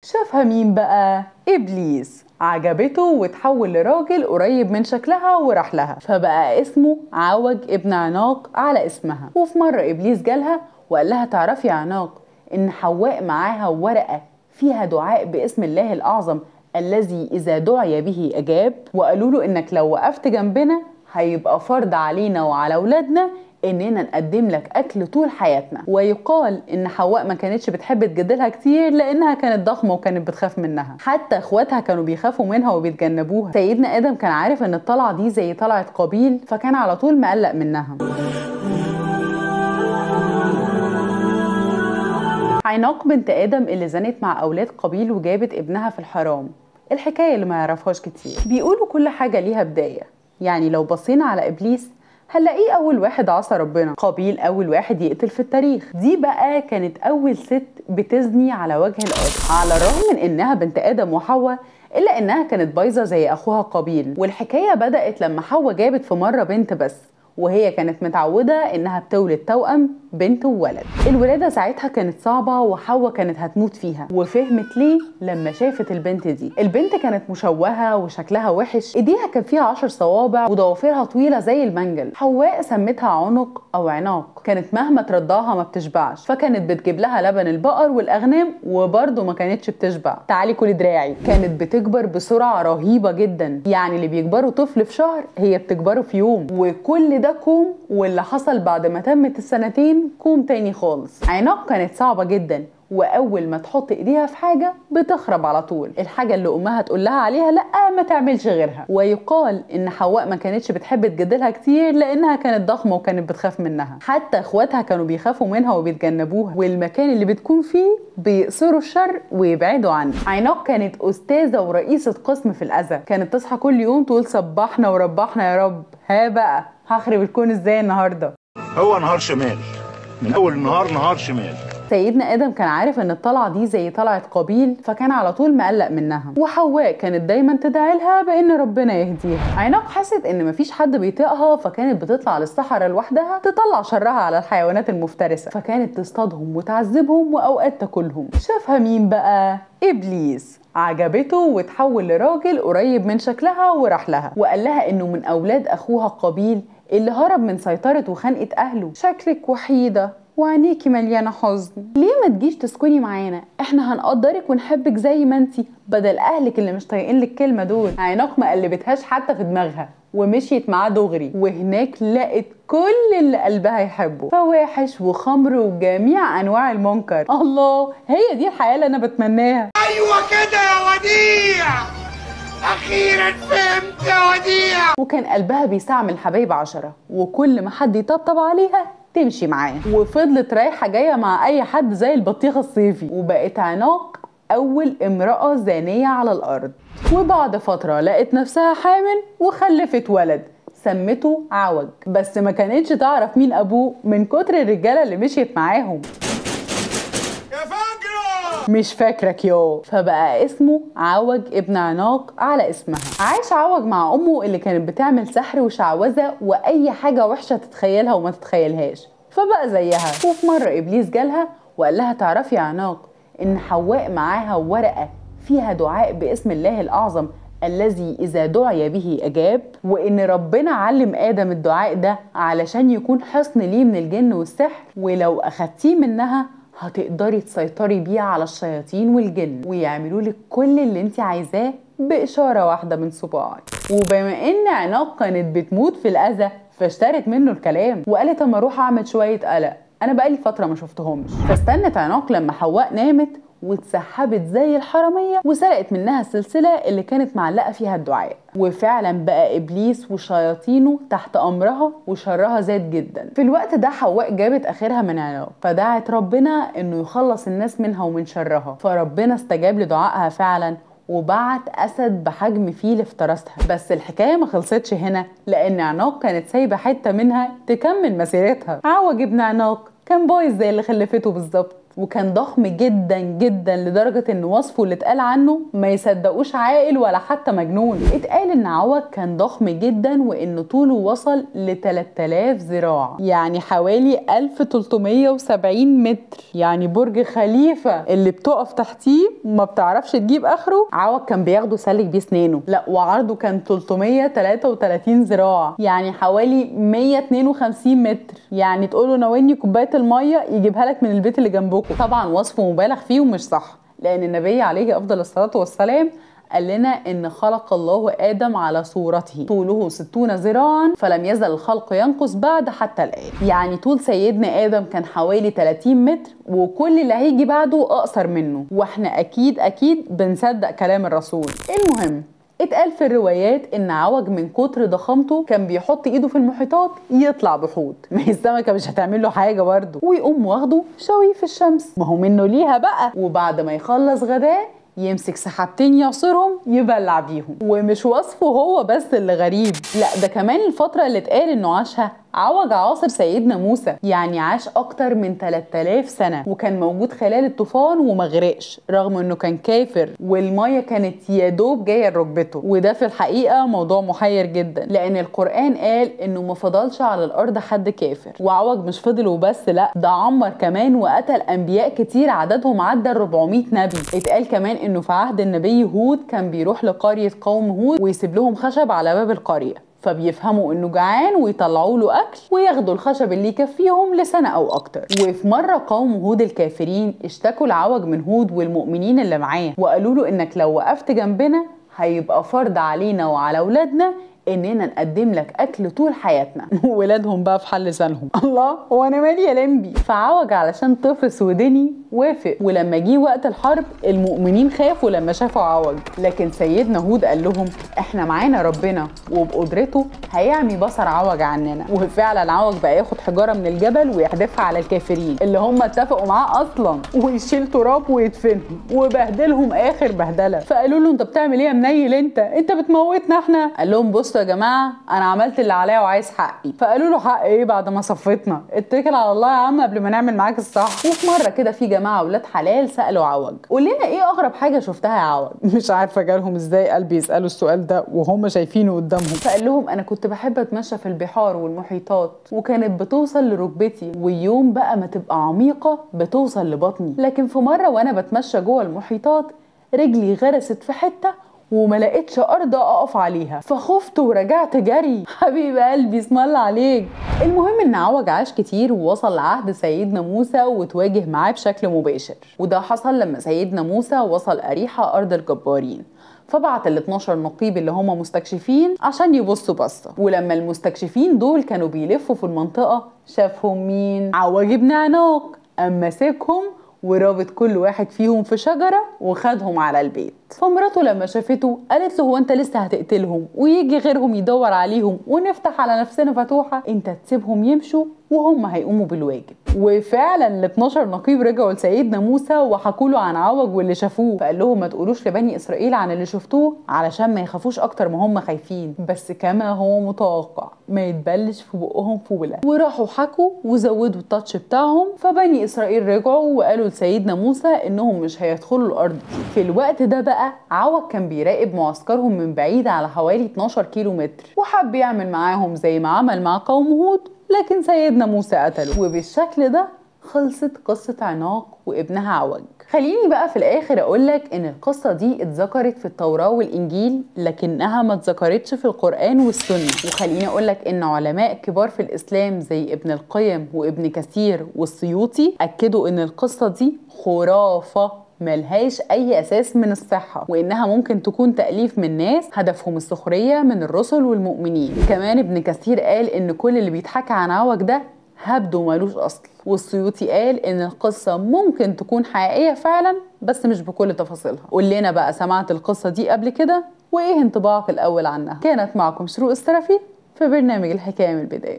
شافها مين بقى؟ إبليس. عجبته وتحول لراجل قريب من شكلها وراح لها، فبقى اسمه عوج ابن عناق على اسمها. وفي مرة إبليس جالها وقال لها تعرفي يا عناق إن حواء معاها ورقة فيها دعاء باسم الله الأعظم الذي إذا دعي به أجاب، وقالوا له إنك لو وقفت جنبنا هيبقى فرض علينا وعلى أولادنا إننا نقدم لك أكل طول حياتنا. ويقال إن حواء ما كانتش بتحب تجدلها كتير لأنها كانت ضخمة وكانت بتخاف منها، حتى إخواتها كانوا بيخافوا منها وبيتجنبوها. سيدنا آدم كان عارف إن الطلعة دي زي طلعة قابيل، فكان على طول مقلق منها. عناق بنت آدم اللي زنت مع أولاد قابيل وجابت ابنها في الحرام، الحكاية اللي ما يعرفهاش كتير. بيقولوا كل حاجة ليها بداية، يعني لو بصينا على إبليس هنلاقيه أول واحد عصى ربنا، قابيل أول واحد يقتل في التاريخ، دي بقى كانت أول ست بتزني على وجه الأرض. على الرغم من إنها بنت آدم وحواء إلا إنها كانت بايظة زي أخوها قابيل. والحكاية بدأت لما حواء جابت في مرة بنت بس، وهي كانت متعودة إنها بتولد توأم بنت وولد. الولادة ساعتها كانت صعبة وحواء كانت هتموت فيها، وفهمت ليه لما شافت البنت دي. البنت كانت مشوهة وشكلها وحش، ايديها كان فيها 10 صوابع وضوافرها طويلة زي المنجل. حواء سمتها عنق أو عناق، كانت مهما ترضاها ما بتشبعش، فكانت بتجيب لها لبن البقر والأغنام وبرضه ما كانتش بتشبع. تعالي كلي دراعي. كانت بتكبر بسرعة رهيبة جدا، يعني اللي بيكبروا طفل في شهر هي بتكبره في يوم. وكل ده كوم، واللي حصل بعد ما تمت السنتين كوم تاني خالص. عناق كانت صعبة جدا، واول ما تحط ايديها في حاجه بتخرب على طول، الحاجه اللي امها تقول لها عليها لا ما تعملش غيرها. ويقال ان حواء ما كانتش بتحب تجدلها كتير لانها كانت ضخمه وكانت بتخاف منها، حتى اخواتها كانوا بيخافوا منها وبيتجنبوها، والمكان اللي بتكون فيه بيقصروا الشر ويبعدوا عنه. عناق كانت استاذه ورئيسه قسم في الاذى، كانت تصحى كل يوم تقول صبحنا وربحنا يا رب، ها بقى هخرب الكون ازاي النهارده. هو نهار شمال، من اول النهار نهار شمال. سيدنا آدم كان عارف ان الطلعة دي زي طلعة قابيل، فكان على طول مقلق منها. وحواء كانت دايما تدعي لها بان ربنا يهديها. عناق حست ان مفيش حد بيطيقها، فكانت بتطلع للصحراء لوحدها تطلع شرها على الحيوانات المفترسة، فكانت تصطادهم وتعذبهم واوقات تاكلهم. شافها مين بقى؟ إبليس. عجبته وتحول لراجل قريب من شكلها وراح لها، وقال لها انه من اولاد اخوها قابيل اللي هرب من سيطرة وخنقة اهله. شكلك وحيدة وعينيكي مليانه حزن، ليه ما تجيش تسكني معانا؟ احنا هنقدرك ونحبك زي ما انتي بدل اهلك اللي مش طايقين لك كلمه دول. عناق ما قلبتهاش حتى في دماغها ومشيت معاه دغري، وهناك لقت كل اللي قلبها يحبه، فواحش وخمر وجميع انواع المنكر. الله، هي دي الحياه اللي انا بتمناها. ايوه كده يا وديع، اخيرا فهمت يا وديع. وكان قلبها بيستعمل حبايب 10، وكل ما حد يطبطب عليها تمشي معاه، وفضلت رايحة جاية مع أي حد زي البطيخة الصيفي. وبقت عناق أول امرأة زانية على الأرض. وبعد فترة لقت نفسها حامل وخلفت ولد سمته عوج، بس ما كانتش تعرف مين أبوه من كتر الرجالة اللي مشيت معاهم. مش فاكرك يو. فبقى اسمه عوج ابن عناق على اسمها. عاش عوج مع امه اللي كانت بتعمل سحر وشعوذه واي حاجه وحشه تتخيلها وما تتخيلهاش، فبقى زيها. وفي مره ابليس جالها وقال لها تعرفي يا عناق ان حواء معاها ورقه فيها دعاء باسم الله الاعظم الذي إذا دعي به أجاب، وإن ربنا علم آدم الدعاء ده علشان يكون حصن ليه من الجن والسحر، ولو أخدتيه منها هتقدري تسيطري بيه على الشياطين والجن ويعملوا لك كل اللي انت عايزاه بإشارة واحدة من صباعك. وبما ان عناق كانت بتموت في الأذى فاشترت منه الكلام وقالت اما اروح اعمل شوية قلق، انا بقالي فترة ما شفتهمش. فاستنت عناق لما حواء نامت واتسحبت زي الحرامية وسرقت منها السلسلة اللي كانت معلقة فيها الدعاء. وفعلا بقى إبليس وشياطينه تحت أمرها وشرها زاد جدا. في الوقت ده حواء جابت آخرها من عناق، فدعت ربنا إنه يخلص الناس منها ومن شرها، فربنا استجاب لدعائها فعلا وبعت أسد بحجم فيل افترسها. بس الحكاية ما خلصتش هنا، لأن عناق كانت سايبة حتة منها تكمل مسيرتها. عوج ابن عناق كان بايظ زي اللي خلفته بالظبط، وكان ضخم جدا جدا لدرجة ان وصفه اللي اتقال عنه ما يصدقوش عاقل ولا حتى مجنون. اتقال ان عوج كان ضخم جدا وان طوله وصل ل 3000 ذراع، يعني حوالي 1370 متر، يعني برج خليفة اللي بتقف تحتيه ما بتعرفش تجيب اخره. عوج كان بياخده سلك بيه سنانه. لا، وعرضه كان 333 ذراع، يعني حوالي 152 متر، يعني تقوله ناولني كوبايه الميه يجيبها لك من البيت اللي جنبكم. طبعا وصفه مبالغ فيه ومش صح، لان النبي عليه افضل الصلاه والسلام قال لنا ان خلق الله ادم على صورته، طوله 60 ذراعا فلم يزل الخلق ينقص بعد حتى الان. يعني طول سيدنا ادم كان حوالي 30 متر، وكل اللي هيجي بعده اقصر منه، واحنا اكيد بنصدق كلام الرسول. المهم، اتقال في الروايات ان عوج من كتر ضخامته كان بيحط ايده في المحيطات يطلع بحوض، ما هي السمكه مش هتعمل له حاجه برضه، ويقوم واخده شويه في الشمس، ما هو منه ليها بقى. وبعد ما يخلص غداه يمسك سحابتين يعصرهم يبلع بيهم. ومش وصفه هو بس اللي غريب، لا ده كمان الفتره اللي اتقال انه عاشها عوج عاصر سيدنا موسى، يعني عاش اكتر من 3000 سنه، وكان موجود خلال الطوفان وما غرقش رغم انه كان كافر والميه كانت يا دوب جايه لركبته. وده في الحقيقه موضوع محير جدا، لان القران قال انه ما فضلش على الارض حد كافر. وعوج مش فضل وبس، لا ده عمر كمان وقتل انبياء كتير عددهم عدى 400 نبي. اتقال كمان انه في عهد النبي هود كان بيروح لقريه قوم هود ويسيب لهم خشب على باب القريه، فبيفهموا انه جعان ويطلعوا له اكل وياخدوا الخشب اللي يكفيهم لسنه او اكتر. وفي مره قوم هود الكافرين اشتكوا لعوج من هود والمؤمنين اللي معاه، وقالوا له انك لو وقفت جنبنا هيبقى فرض علينا وعلى اولادنا اننا نقدم لك اكل طول حياتنا. ولادهم بقى في حل لسانهم، الله هو انا مالي يا لمبي. فعوج علشان طفل سوداني وافق، ولما جه وقت الحرب المؤمنين خافوا لما شافوا عوج، لكن سيدنا هود قال لهم احنا معانا ربنا وبقدرته هيعمي بصر عوج عننا. وفعلا عوج بقى ياخد حجاره من الجبل ويحدفها على الكافرين اللي هم اتفقوا معاه اصلا، ويشيل تراب ويدفنهم وبهدلهم اخر بهدله. فقالوا له انت بتعمل ايه يا منيل، انت بتموتنا احنا. قال لهم بصوا يا جماعه انا عملت اللي عليا وعايز حقي. فقالوا له حق ايه بعد ما صفيتنا؟ اتكل على الله يا عم قبل ما نعمل معاك الصح. وفي مره كده في جماعه ولاد حلال سالوا عوج قول لنا ايه اغرب حاجه شفتها يا عوج. مش عارفه جالهم ازاي قلبي يسالوا السؤال ده وهم شايفينه قدامهم. فقال لهم انا كنت بحب اتمشى في البحار والمحيطات وكانت بتوصل لركبتي، واليوم بقى ما تبقى عميقه بتوصل لبطني، لكن في مره وانا بتمشى جوه المحيطات رجلي غرست في حته وما لقيتش ارض اقف عليها، فخفت ورجعت جري. حبيب قلبي اسم الله عليك. المهم ان عوج عاش كتير ووصل لعهد سيدنا موسى وتواجه معاه بشكل مباشر، وده حصل لما سيدنا موسى وصل أريحة ارض الجبارين، فبعت ال 12 نقيب اللي هم مستكشفين عشان يبصوا بصه. ولما المستكشفين دول كانوا بيلفوا في المنطقه شافهم مين؟ عوج بن عناق، قام ماسكهم ورابط كل واحد فيهم في شجرة وخدهم على البيت. فمراته لما شافته قالت له هو انت لسه هتقتلهم ويجي غيرهم يدور عليهم ونفتح على نفسنا فتوحة؟ انت تسيبهم يمشوا وهم هيقوموا بالواجب. وفعلا ال 12 نقيب رجعوا لسيدنا موسى وحكوا له عن عوج واللي شافوه، فقال لهم ما تقولوش لبني اسرائيل عن اللي شفتوه علشان ما يخافوش اكتر ما هم خايفين. بس كما هو متوقع ما يتبلش في بقهم فوله، وراحوا حكوا وزودوا التاتش بتاعهم. فبني اسرائيل رجعوا وقالوا لسيدنا موسى انهم مش هيدخلوا الارض. في الوقت ده بقى عوج كان بيراقب معسكرهم من بعيد على حوالي 12 كيلو متر، وحب يعمل معاهم زي ما عمل مع قوم هود، لكن سيدنا موسى قتله. وبالشكل ده خلصت قصة عناق وابنها عوج. خليني بقى في الاخر اقولك ان القصة دي اتذكرت في التوراة والانجيل لكنها ما اتذكرتش في القرآن والسنة. وخليني اقولك ان علماء كبار في الاسلام زي ابن القيم وابن كثير والسيوطي اكدوا ان القصة دي خرافة ملهاش اي اساس من الصحة، وانها ممكن تكون تأليف من ناس هدفهم السخرية من الرسل والمؤمنين. كمان ابن كثير قال ان كل اللي بيتحكى عن عوج ده هبد ومالوش اصل. والسيوطي قال ان القصة ممكن تكون حقيقية فعلا بس مش بكل تفاصيلها. قول لنا بقى سمعت القصة دي قبل كده وايه انطباعك الاول عنها؟ كانت معكم شروق السرفي في برنامج الحكاية من البداية.